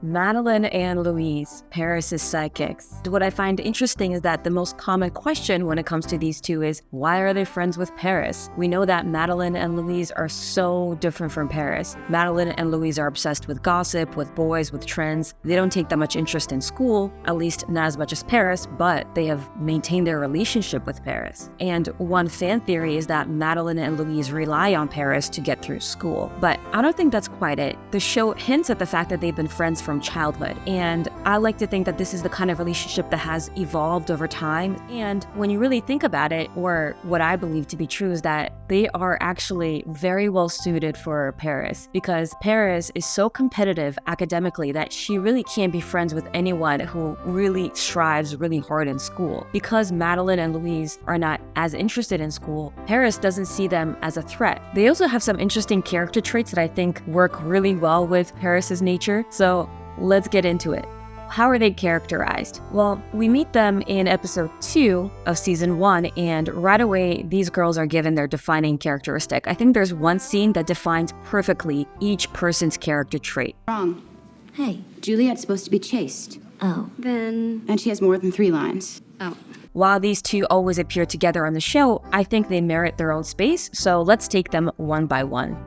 Madeline and Louise, Paris's sidekicks. What I find interesting is that the most common question when it comes to these two is, why are they friends with Paris? We know that Madeline and Louise are so different from Paris. Madeline and Louise are obsessed with gossip, with boys, with trends. They don't take that much interest in school, at least not as much as Paris, but they have maintained their relationship with Paris. And one fan theory is that Madeline and Louise rely on Paris to get through school. But I don't think that's quite it. The show hints at the fact that they've been friends from childhood, and I like to think that this is the kind of relationship that has evolved over time. And when you really think about it, or what I believe to be true, is that they are actually very well suited for Paris, because Paris is so competitive academically that she really can't be friends with anyone who really strives really hard in school. Because Madeline and Louise are not as interested in school, Paris doesn't see them as a threat. They also have some interesting character traits that I think work really well with Paris's nature. So let's get into it. How are they characterized? Well, we meet them in episode 2 of season 1, and right away, these girls are given their defining characteristic. I think there's one scene that defines perfectly each person's character trait. Wrong. Hey, Juliet's supposed to be chaste. Oh. Then... And she has more than 3 lines. Oh. While these two always appear together on the show, I think they merit their own space, so let's take them one by one.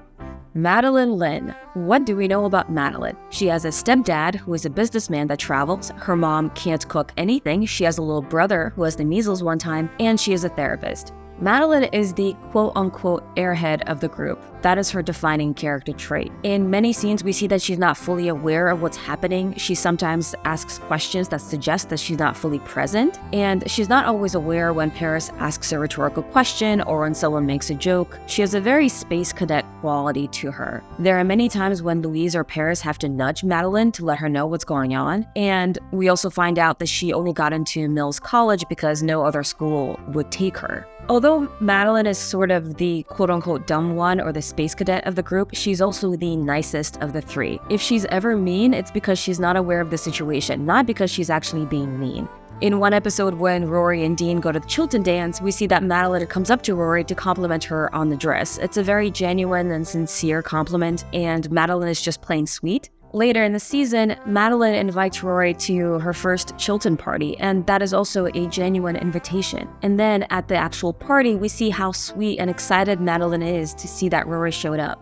Madeline Lynn. What do we know about Madeline? She has a stepdad who is a businessman that travels. Her mom can't cook anything. She has a little brother who has the measles one time, and she is a therapist. Madeline is the quote-unquote airhead of the group. That is her defining character trait. In many scenes, we see that she's not fully aware of what's happening. She sometimes asks questions that suggest that she's not fully present, and she's not always aware when Paris asks a rhetorical question or when someone makes a joke. She has a very space cadet quality to her. There are many times when Louise or Paris have to nudge Madeline to let her know what's going on, and we also find out that she only got into Mills College because no other school would take her. Although Madeline is sort of the quote-unquote dumb one or the space cadet of the group, she's also the nicest of the 3. If she's ever mean, it's because she's not aware of the situation, not because she's actually being mean. In one episode when Rory and Dean go to the Chilton dance, we see that Madeline comes up to Rory to compliment her on the dress. It's a very genuine and sincere compliment, and Madeline is just plain sweet. Later in the season, Madeline invites Rory to her first Chilton party, and that is also a genuine invitation. And then at the actual party, we see how sweet and excited Madeline is to see that Rory showed up.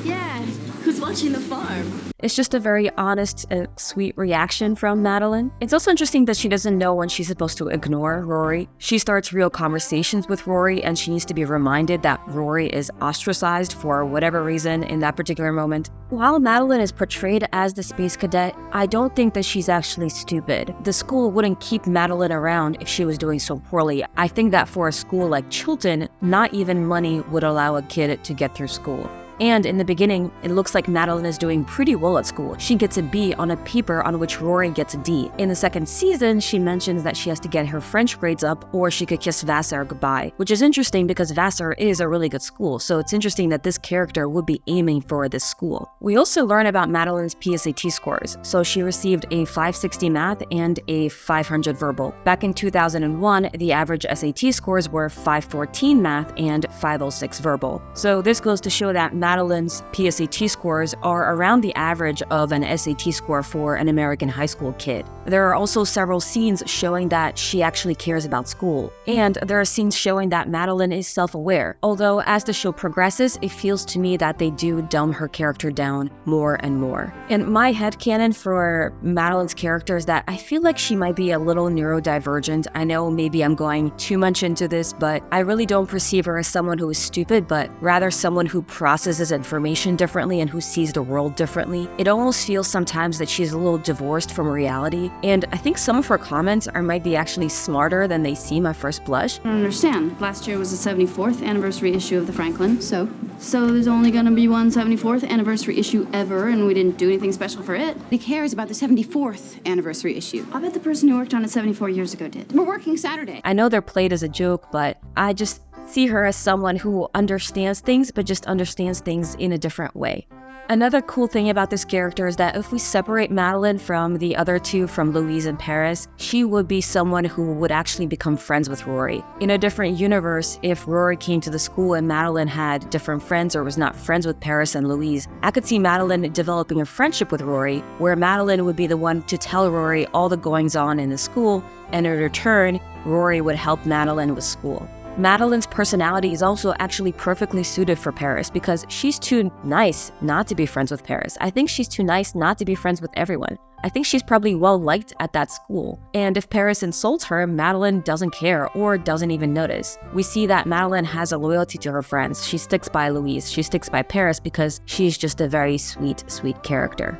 Yeah, who's watching the farm? It's just a very honest and sweet reaction from Madeline. It's also interesting that she doesn't know when she's supposed to ignore Rory. She starts real conversations with Rory, and she needs to be reminded that Rory is ostracized for whatever reason in that particular moment. While Madeline is portrayed as the space cadet, I don't think that she's actually stupid. The school wouldn't keep Madeline around if she was doing so poorly. I think that for a school like Chilton, not even money would allow a kid to get through school. And in the beginning, it looks like Madeline is doing pretty well at school. She gets a B on a paper on which Rory gets a D. In the second season, she mentions that she has to get her French grades up or she could kiss Vassar goodbye, which is interesting because Vassar is a really good school, so it's interesting that this character would be aiming for this school. We also learn about Madeline's PSAT scores. So she received a 560 math and a 500 verbal. Back in 2001, the average SAT scores were 514 math and 506 verbal. So this goes to show that Madeline's PSAT scores are around the average of an SAT score for an American high school kid. There are also several scenes showing that she actually cares about school, and there are scenes showing that Madeline is self-aware. Although as the show progresses, it feels to me that they do dumb her character down more and more. And my headcanon for Madeline's character is that I feel like she might be a little neurodivergent. I know maybe I'm going too much into this, but I really don't perceive her as someone who is stupid, but rather someone who processes information differently and who sees the world differently. It almost feels sometimes that she's a little divorced from reality, and I think some of her comments might be actually smarter than they seem at first blush. I don't understand. Last year was the 74th anniversary issue of the Franklin, so there's only gonna be one 74th anniversary issue ever, and we didn't do anything special for it. He cares about the 74th anniversary issue. I bet the person who worked on it 74 years ago did. We're working Saturday. I know they're played as a joke, but I just see her as someone who understands things, but just understands things in a different way. Another cool thing about this character is that if we separate Madeline from the other two, from Louise and Paris, she would be someone who would actually become friends with Rory. In a different universe, if Rory came to the school and Madeline had different friends or was not friends with Paris and Louise, I could see Madeline developing a friendship with Rory, where Madeline would be the one to tell Rory all the goings-on in the school, and in return, Rory would help Madeline with school. Madeline's personality is also actually perfectly suited for Paris because she's too nice not to be friends with Paris. I think she's too nice not to be friends with everyone. I think she's probably well-liked at that school. And if Paris insults her, Madeline doesn't care or doesn't even notice. We see that Madeline has a loyalty to her friends. She sticks by Louise. She sticks by Paris because she's just a very sweet, sweet character.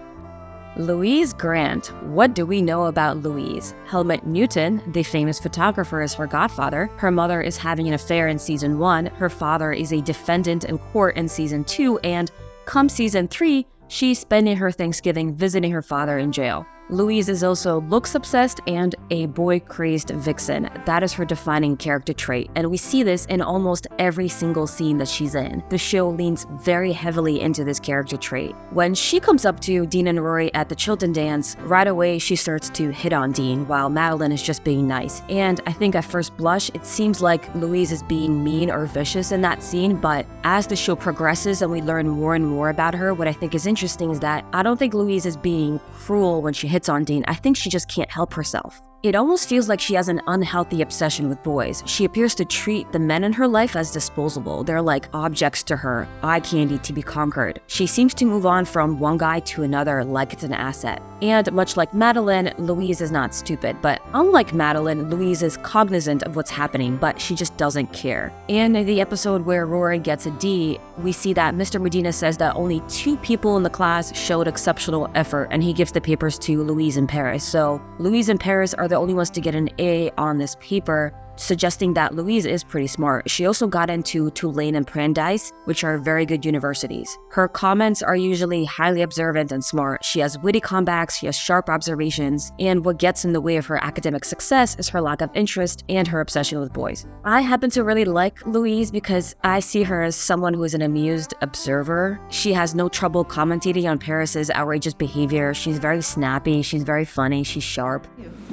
Louise Grant. What do we know about Louise? Helmut Newton, the famous photographer, is her godfather. Her mother is having an affair in season 1. Her father is a defendant in court in season 2. And come season 3, she's spending her Thanksgiving visiting her father in jail. Louise is also looks-obsessed and a boy-crazed vixen. That is her defining character trait, and we see this in almost every single scene that she's in. The show leans very heavily into this character trait. When she comes up to Dean and Rory at the Chilton dance, right away she starts to hit on Dean, while Madeline is just being nice. And I think at first blush, it seems like Louise is being mean or vicious in that scene, but as the show progresses and we learn more and more about her, what I think is interesting is that I don't think Louise is being cruel when she hits on Dean. I think she just can't help herself. It almost feels like she has an unhealthy obsession with boys. She appears to treat the men in her life as disposable. They're like objects to her, eye candy to be conquered. She seems to move on from one guy to another like it's an asset. And much like Madeline, Louise is not stupid. But unlike Madeline, Louise is cognizant of what's happening, but she just doesn't care. In the episode where Rory gets a D, we see that Mr. Medina says that only 2 people in the class showed exceptional effort, and he gives the papers to Louise and Paris. So Louise and Paris are the only ones to get an A on this paper, suggesting that Louise is pretty smart. She also got into Tulane and Brandeis, which are very good universities. Her comments are usually highly observant and smart. She has witty comebacks, she has sharp observations, and what gets in the way of her academic success is her lack of interest and her obsession with boys. I happen to really like Louise because I see her as someone who is an amused observer. She has no trouble commentating on Paris's outrageous behavior. She's very snappy, she's very funny, she's sharp.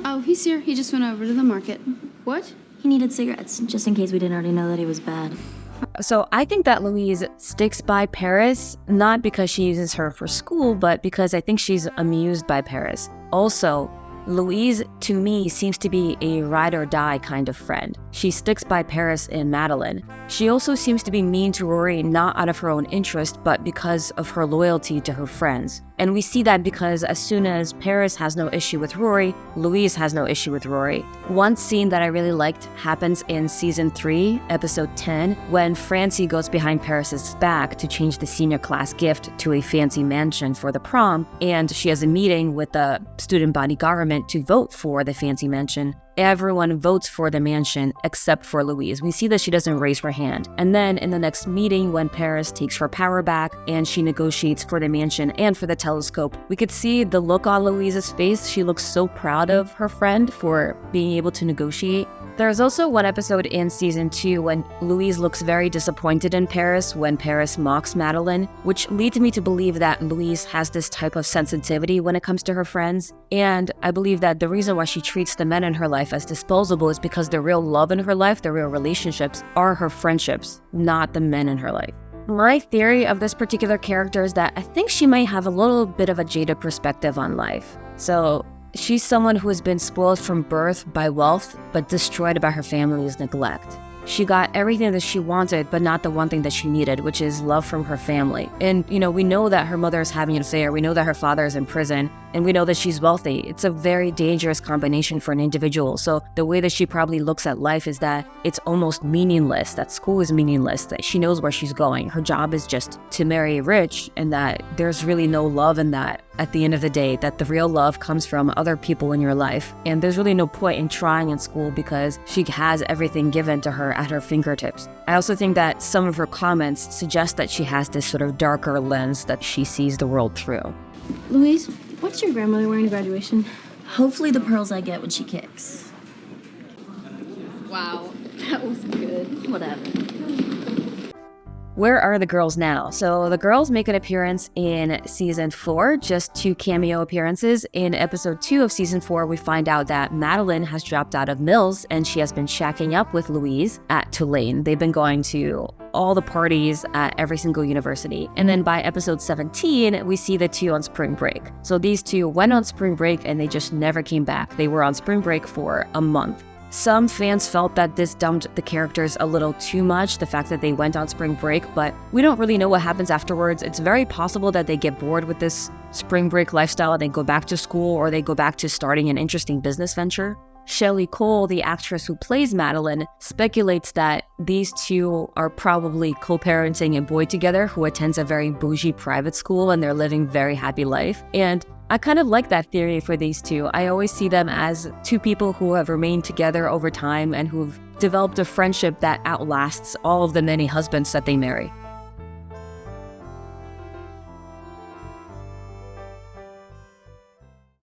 Oh, he's here. He just went over to the market. What? He needed cigarettes, just in case we didn't already know that he was bad. So I think that Louise sticks by Paris, not because she uses her for school, but because I think she's amused by Paris. Also, Louise, to me, seems to be a ride-or-die kind of friend. She sticks by Paris and Madeline. She also seems to be mean to Rory not out of her own interest, but because of her loyalty to her friends. And we see that because as soon as Paris has no issue with Rory, Louise has no issue with Rory. One scene that I really liked happens in season 3, episode 10, when Francie goes behind Paris's back to change the senior class gift to a fancy mansion for the prom, and she has a meeting with the student body government to vote for the fancy mansion. Everyone votes for the mansion except for Louise. We see that she doesn't raise her hand. And then in the next meeting, when Paris takes her power back and she negotiates for the mansion and for the telescope, we could see the look on Louise's face. She looks so proud of her friend for being able to negotiate. There's also one episode in season 2 when Louise looks very disappointed in Paris when Paris mocks Madeline, which leads me to believe that Louise has this type of sensitivity when it comes to her friends. And I believe that the reason why she treats the men in her life as disposable is because the real love in her life, the real relationships, are her friendships, not the men in her life. My theory of this particular character is that I think she might have a little bit of a jaded perspective on life. So she's someone who has been spoiled from birth by wealth, but destroyed by her family's neglect. She got everything that she wanted, but not the one thing that she needed, which is love from her family. And, we know that her mother is having an affair. We know that her father is in prison, and we know that she's wealthy. It's a very dangerous combination for an individual. So the way that she probably looks at life is that it's almost meaningless, that school is meaningless, that she knows where she's going. Her job is just to marry rich, and that there's really no love in that at the end of the day, that the real love comes from other people in your life. And there's really no point in trying in school because she has everything given to her at her fingertips. I also think that some of her comments suggest that she has this sort of darker lens that she sees the world through. Louise, what's your grandmother wearing to graduation? Hopefully the pearls I get when she kicks. Wow, that was good. Whatever. Where are the girls now? So the girls make an appearance in season 4, just 2 cameo appearances. In episode 2 of season 4, we find out that Madeline has dropped out of Mills and she has been shacking up with Louise at Tulane. They've been going to all the parties at every single university. And then by episode 17, we see the 2 on spring break. So these 2 went on spring break and they just never came back. They were on spring break for a month. Some fans felt that this dumped the characters a little too much, the fact that they went on spring break, but we don't really know what happens afterwards. It's very possible that they get bored with this spring break lifestyle and they go back to school, or they go back to starting an interesting business venture. Shelley Cole, the actress who plays Madeline, speculates that these 2 are probably co-parenting a boy together who attends a very bougie private school and they're living a very happy life. And I kind of like that theory for these 2. I always see them as 2 people who have remained together over time and who've developed a friendship that outlasts all of the many husbands that they marry.